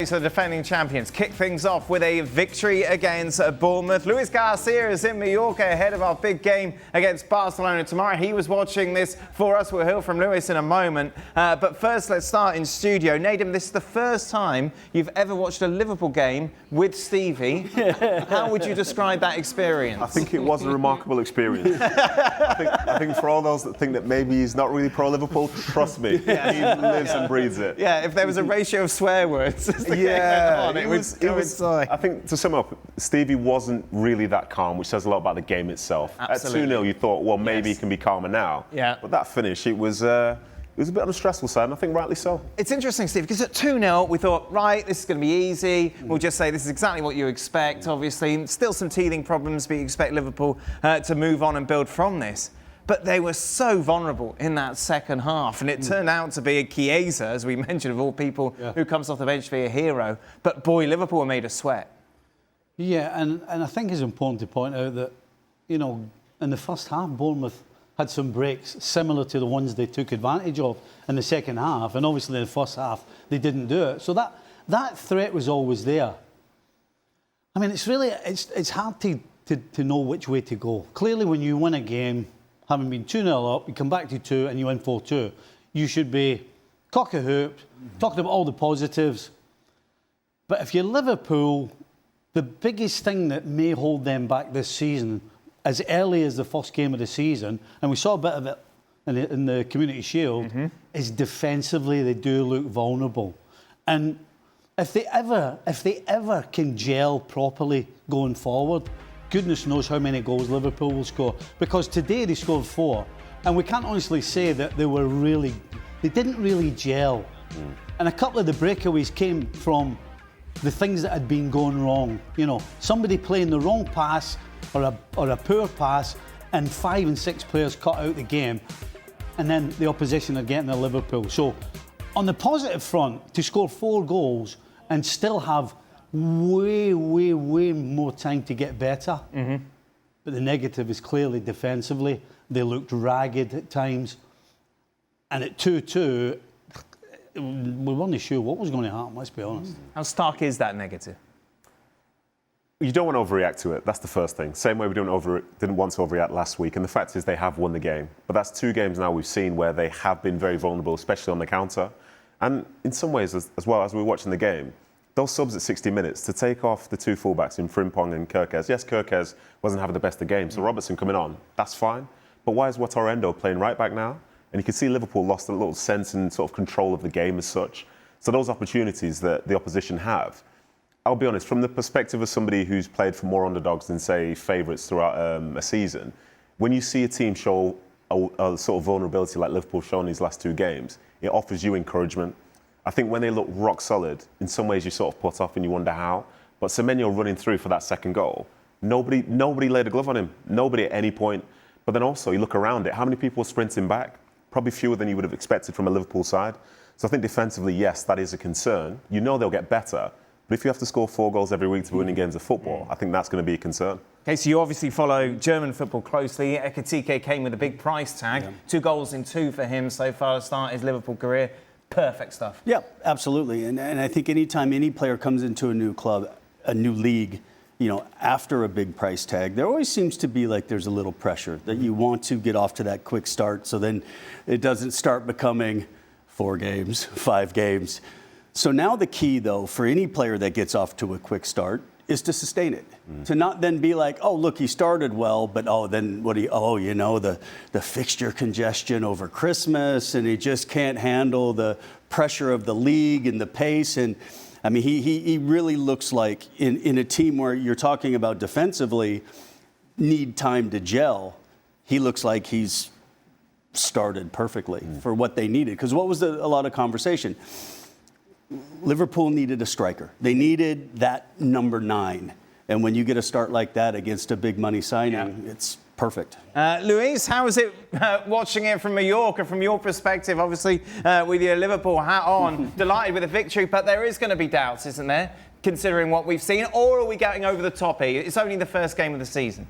So the defending champions kick things off with a victory against Bournemouth. Luis Garcia is in Mallorca ahead of our big game against Barcelona tomorrow. He was watching this for us. We'll hear from Luis in a moment. But first, let's start in studio. Nedum, this is the first time you've ever watched a Liverpool game with Stevie. How would you describe that experience? I think it was a remarkable experience. I think for all those that think that maybe he's not really pro-Liverpool, trust me, he lives and breathes it. Yeah, if there was a ratio of swear words. Yeah, it was. I think to sum up, Stevie wasn't really that calm, which says a lot about the game itself. Absolutely. At 2-0, you thought, well, maybe he can be calmer now. Yeah. But that finish, it was a bit on the stressful side, and I think rightly so. It's interesting, Steve, because at 2-0, we thought, right, this is going to be easy. We'll just say this is exactly what you expect, obviously. Still some teething problems, but you expect Liverpool to move on and build from this. But they were so vulnerable in that second half. And it turned out to be a Chiesa, as we mentioned, of all people, who comes off the bench to be a hero. But boy, Liverpool made us sweat. Yeah, and I think it's important to point out that, you know, in the first half, Bournemouth had some breaks similar to the ones they took advantage of in the second half. And obviously in the first half, they didn't do it. So that threat was always there. I mean, it's hard to know which way to go. Clearly, when you win a game, having been 2-0 up, you come back to 2 and you win 4-2. You should be cock-a-hooped, talking about all the positives. But if you're Liverpool, the biggest thing that may hold them back this season, as early as the first game of the season, and we saw a bit of it in the Community Shield, is defensively they do look vulnerable. And if they ever can gel properly going forward, goodness knows how many goals Liverpool will score. Because today they scored 4, and we can't honestly say that they didn't really gel. And a couple of the breakaways came from the things that had been going wrong. You know, somebody playing the wrong pass or a poor pass, and 5 and 6 players cut out the game, and then the opposition are getting to Liverpool. So on the positive front, to score 4 goals and still have way more time to get better. But the negative is clearly defensively. They looked ragged at times. And at 2-2, we weren't sure what was going to happen, let's be honest. How stark is that negative? You don't want to overreact to it. That's the first thing. Same way we didn't want to overreact last week. And the fact is they have won the game. But that's 2 games now we've seen where they have been very vulnerable, especially on the counter. And in some ways, as well, as we were watching the game, those subs at 60 minutes, to take off the 2 fullbacks in Frimpong and Kerkez. Yes, Kerkez wasn't having the best of games, so Robertson coming on, that's fine. But why is Watorendo playing right back now? And you can see Liverpool lost a little sense and sort of control of the game as such. So those opportunities that the opposition have, I'll be honest, from the perspective of somebody who's played for more underdogs than, say, favourites throughout a season, when you see a team show a sort of vulnerability like Liverpool shown these last 2 games, it offers you encouragement. I think when they look rock solid, in some ways you sort of put off and you wonder how. But Semenyo running through for that second goal, nobody laid a glove on him. Nobody at any point. But then also you look around it, how many people are sprinting back? Probably fewer than you would have expected from a Liverpool side. So I think defensively, yes, that is a concern. You know they'll get better. But if you have to score 4 goals every week to be winning games of football, I think that's going to be a concern. Okay, so you obviously follow German football closely. Ekitiké came with a big price tag. 2 goals in 2 for him so far to start his Liverpool career. Perfect stuff. Yeah, absolutely. And I think anytime any player comes into a new club, a new league, you know, after a big price tag, there always seems to be like there's a little pressure that you want to get off to that quick start, so then it doesn't start becoming 4 games, 5 games. So now the key, though, for any player that gets off to a quick start is to sustain it. To not then be like, oh, look, he started well, but then what you know, the fixture congestion over Christmas, and he just can't handle the pressure of the league and the pace. And I mean, he really looks like in a team where you're talking about defensively need time to gel, he looks like he's started perfectly for what they needed. Because what was a lot of conversation? Liverpool needed a striker. They needed that number 9. And when you get a start like that against a big money signing, it's perfect. Luis, how is it watching it from Mallorca, from your perspective, obviously with your Liverpool hat on, delighted with the victory, but there is going to be doubts, isn't there, considering what we've seen? Or are we getting over the top here? It's only the first game of the season.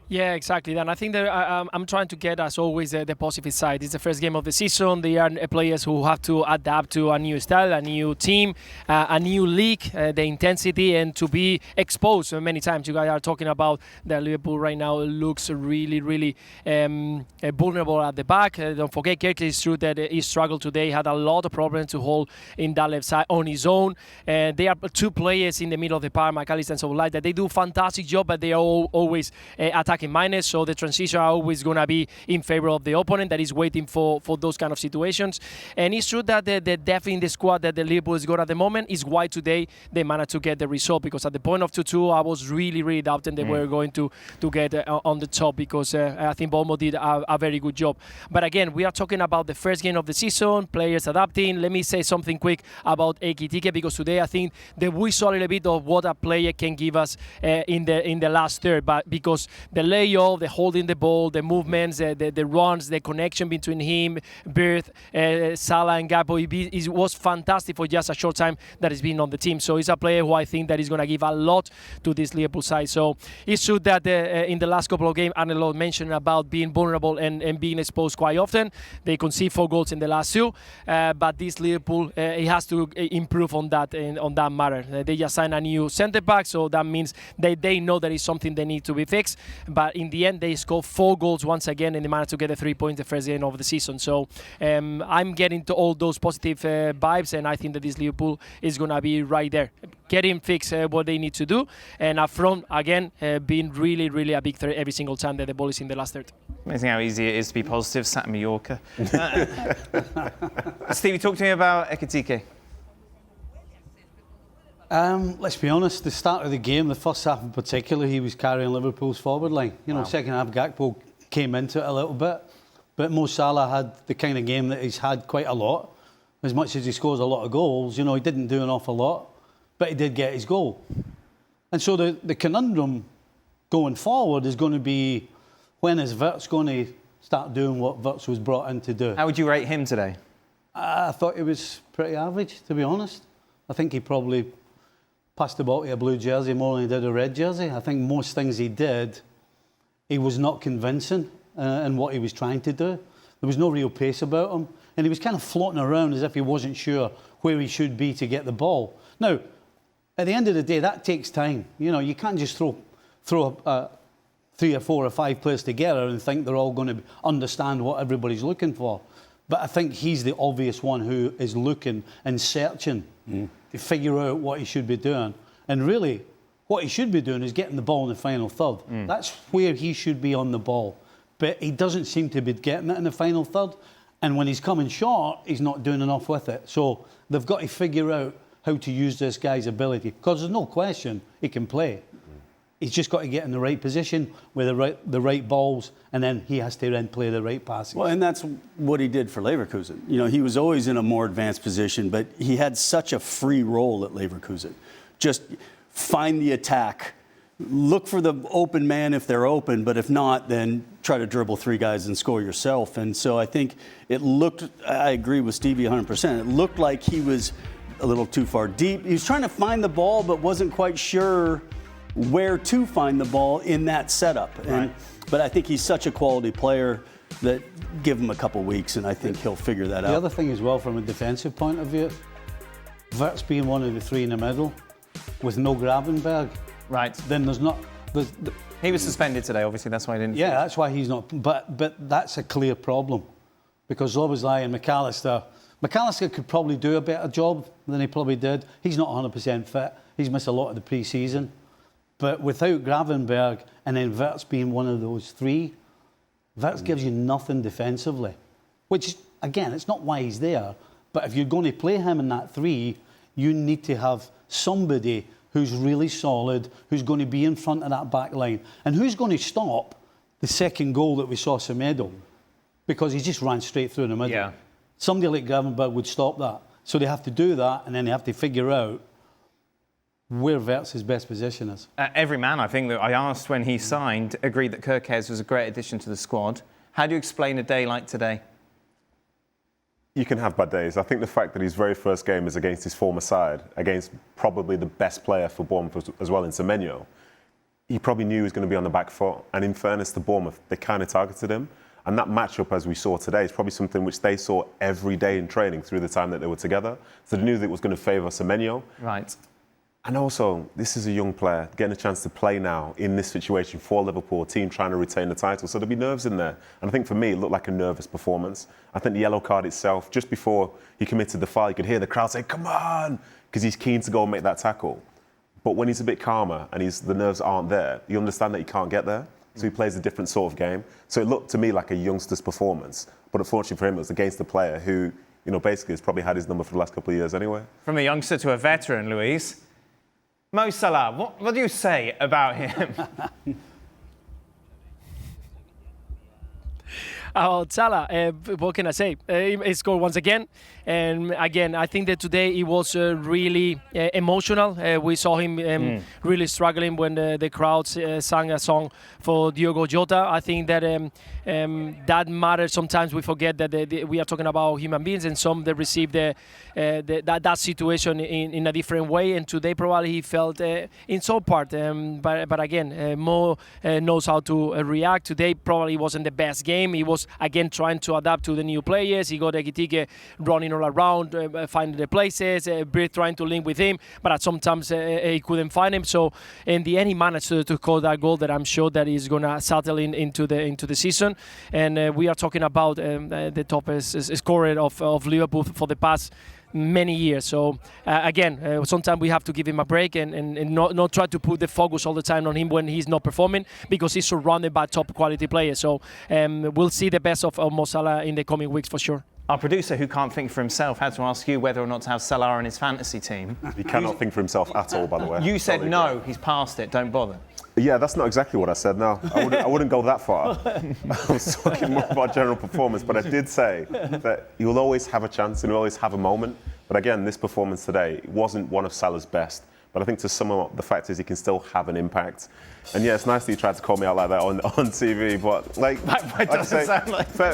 Yeah, exactly. And I think that I'm trying to get, as always, the positive side. It's the first game of the season. They are players who have to adapt to a new style, a new team, a new league, the intensity, and to be exposed many times. You guys are talking about that Liverpool right now looks really, really vulnerable at the back. Don't forget, Keller is true that he struggled today, had a lot of problems to hold in that left side on his own. They are two players in the middle of the park, McAllister and so like that. They do a fantastic job, but they are always attacking minus, so the transition are always going to be in favor of the opponent that is waiting for those kind of situations. And it's true that the depth in the squad that the Liverpool has got at the moment is why today they managed to get the result, because at the point of 2-2 I was really doubting they were going to get on the top, because I think Bournemouth did a very good job. But again, we are talking about the first game of the season, players adapting. Let me say something quick about Ekitiké, because today I think that we saw a little bit of what a player can give us in the last third, but because the layoff, the holding the ball, the movements, the runs, the connection between him, Wirtz, Salah and Gabo, it was fantastic for just a short time that he's been on the team. So he's a player who I think that is going to give a lot to this Liverpool side. So it's true that in the last couple of games, Arnold mentioned about being vulnerable and being exposed quite often. They conceded 4 goals in the last 2, but this Liverpool, it has to improve on that matter. They just signed a new centre back, so that means they know that is something they need to be fixed. But in the end, they scored 4 goals once again, and they managed to get the 3 points the first game of the season. So I'm getting to all those positive vibes, and I think that this Liverpool is going to be right there, getting fixed what they need to do, and up front again being really a big threat every single time that the ball is in the last third. Amazing how easy it is to be positive, sat in Mallorca. Stevie, talk to me about Ekitiké. Let's be honest, the start of the game, the first half in particular, he was carrying Liverpool's forward line. Second half, Gakpo came into it a little bit. But Mo Salah had the kind of game that he's had quite a lot. As much as he scores a lot of goals, he didn't do an awful lot, but he did get his goal. And so the conundrum going forward is going to be, when is Wirtz going to start doing what Wirtz was brought in to do? How would you rate him today? I thought he was pretty average, to be honest. I think he probably passed the ball to a blue jersey more than he did a red jersey. I think most things he did, he was not convincing in what he was trying to do. There was no real pace about him. And he was kind of floating around as if he wasn't sure where he should be to get the ball. Now, at the end of the day, that takes time. You can't just throw 3 or 4 or 5 players together and think they're all going to understand what everybody's looking for. But I think he's the obvious one who is looking and searching to figure out what he should be doing. And really, what he should be doing is getting the ball in the final third. That's where he should be on the ball. But he doesn't seem to be getting it in the final third. And when he's coming short, he's not doing enough with it. So they've got to figure out how to use this guy's ability. Because there's no question he can play. He's just got to get in the right position with the right balls, and then he has to then play the right passes. Well, and that's what he did for Leverkusen. He was always in a more advanced position, but he had such a free role at Leverkusen. Just find the attack, look for the open man if they're open, but if not, then try to dribble 3 guys and score yourself. And so I think I agree with Stevie 100%. It looked like he was a little too far deep. He was trying to find the ball, but wasn't quite sure where to find the ball in that setup. But I think he's such a quality player that give him a couple weeks, and I think he'll figure that out. The other thing as well, from a defensive point of view, Wirtz being one of the 3 in the middle with no Gravenberg. Right. Then He was suspended today, obviously, that's why he didn't. Yeah, that's why he's not. But that's a clear problem, because Szoboszlai and McAllister could probably do a better job than he probably did. He's not 100% fit. He's missed a lot of the pre-season. But without Gravenberg and then Wirtz being one of those 3, Wirtz gives you nothing defensively. Which, again, it's not why he's there. But if you're going to play him in that 3, you need to have somebody who's really solid, who's going to be in front of that back line, and who's going to stop the second goal that we saw Semedo, because he just ran straight through the middle. Yeah. Somebody like Gravenberg would stop that. So they have to do that, and then they have to figure out where Wirtz's best position is. Every man, I think, that I asked when he signed, agreed that Kirkes was a great addition to the squad. How do you explain a day like today? You can have bad days. I think the fact that his very first game is against his former side, against probably the best player for Bournemouth as well in Semenyo, he probably knew he was going to be on the back foot. And in fairness to Bournemouth, they kind of targeted him. And that matchup, as we saw today, is probably something which they saw every day in training through the time that they were together. So they knew that it was going to favour Semenyo. Right. And also, this is a young player getting a chance to play now in this situation for Liverpool, a team trying to retain the title. So there'll be nerves in there. And I think for me, it looked like a nervous performance. I think the yellow card itself, just before he committed the foul, you could hear the crowd say, "Come on," because he's keen to go and make that tackle. But when he's a bit calmer and the nerves aren't there, you understand that he can't get there. So he plays a different sort of game. So it looked to me like a youngster's performance. But unfortunately for him, it was against a player who, basically has probably had his number for the last couple of years anyway. From a youngster to a veteran, Luis. Mo Salah, what do you say about him? Salah, what can I say? He scored once again. And again, I think that today he was really emotional. We saw him really struggling when the crowd sang a song for Diogo Jota. I think that that matters. Sometimes we forget that we are talking about human beings, and some they receive that situation in a different way. And today probably he felt in some part. But again, Mo knows how to react. Today probably wasn't the best game. He was again trying to adapt to the new players. He got Ekitiké running all around, finding the places, Brit trying to link with him, but sometimes he couldn't find him. So in the end, he managed to score that goal that I'm sure that he's gonna settle into the season. And we are talking about the top scorer of Liverpool for the past many years. So again, sometimes we have to give him a break and not try to put the focus all the time on him when he's not performing, because he's surrounded by top quality players. So we'll see the best of Mo Salah in the coming weeks for sure. Our producer, who can't think for himself, had to ask you whether or not to have Salah in his fantasy team. He cannot think for himself at all, by the way. You said no, he's past it, don't bother. Yeah, that's not exactly what I said, no. I wouldn't go that far. I was talking more about general performance, but I did say that you'll always have a chance and you'll always have a moment. But again, this performance today wasn't one of Salah's best. But I think to sum up, the fact is he can still have an impact. And yeah, it's nice that you tried to call me out like that on TV, but like fair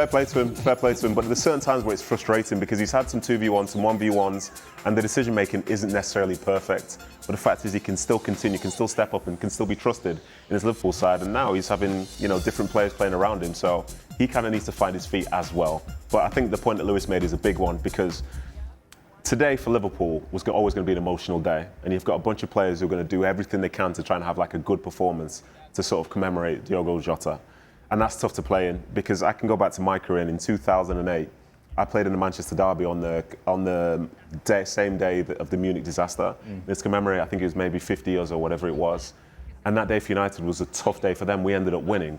play to him, fair play to him. But there's certain times where it's frustrating because he's had some 2v1s, some 1v1s, and the decision making isn't necessarily perfect. But the fact is he can still continue, can still step up and can still be trusted in his Liverpool side. And now he's having, different players playing around him. So he kind of needs to find his feet as well. But I think the point that Lewis made is a big one, because today for Liverpool was always going to be an emotional day, and you've got a bunch of players who are going to do everything they can to try and have like a good performance to sort of commemorate Diogo Jota. And that's tough to play in, because I can go back to my career, and in 2008 I played in the Manchester derby on the same day of the Munich disaster. It's commemorate, I think it was maybe 50 years or whatever it was. And that day for United was a tough day for them. We ended up winning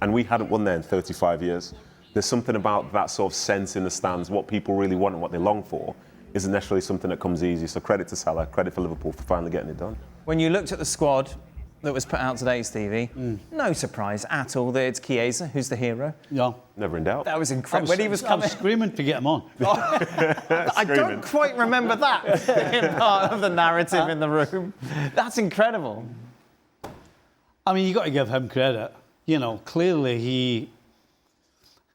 and we hadn't won there in 35 years. There's something about that sort of sense in the stands, what people really want and what they long for isn't necessarily something that comes easy. So credit to Salah, credit for Liverpool for finally getting it done. When you looked at the squad that was put out today, Stevie, no surprise at all that it's Chiesa who's the hero. Yeah. Never in doubt. That was incredible. When he was coming, I was screaming to get him on. I don't quite remember that being part of the narrative in the room. That's incredible. I mean, you got to give him credit. Clearly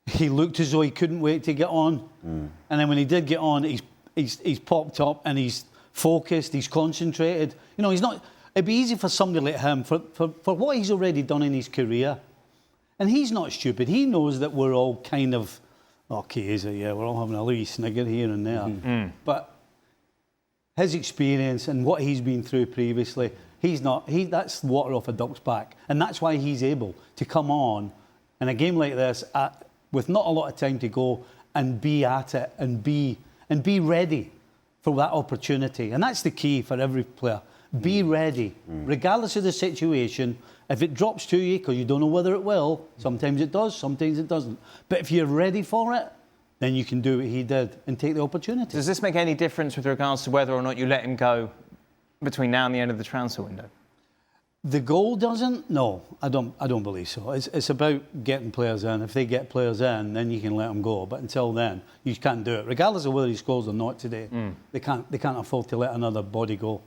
he looked as though he couldn't wait to get on. And then when he did get on, he's popped up and he's focused, he's concentrated. He's not. It'd be easy for somebody like him for what he's already done in his career. And he's not stupid. He knows that we're all kind of, Chiesa, yeah, we're all having a little snigger here and there. But his experience and what he's been through previously, that's water off a duck's back. And that's why he's able to come on in a game like this with not a lot of time to go and be at it and be ready for that opportunity. And that's the key for every player. Be ready, regardless of the situation. If it drops to you, because you don't know whether it will, sometimes it does, sometimes it doesn't. But if you're ready for it, then you can do what he did and take the opportunity. Does this make any difference with regards to whether or not you let him go between now and the end of the transfer window? The goal doesn't? No, I don't believe so. It's about getting players in. If they get players in, then you can let them go. But until then, you can't do it. Regardless of whether he scores or not today, they can't afford to let another body go.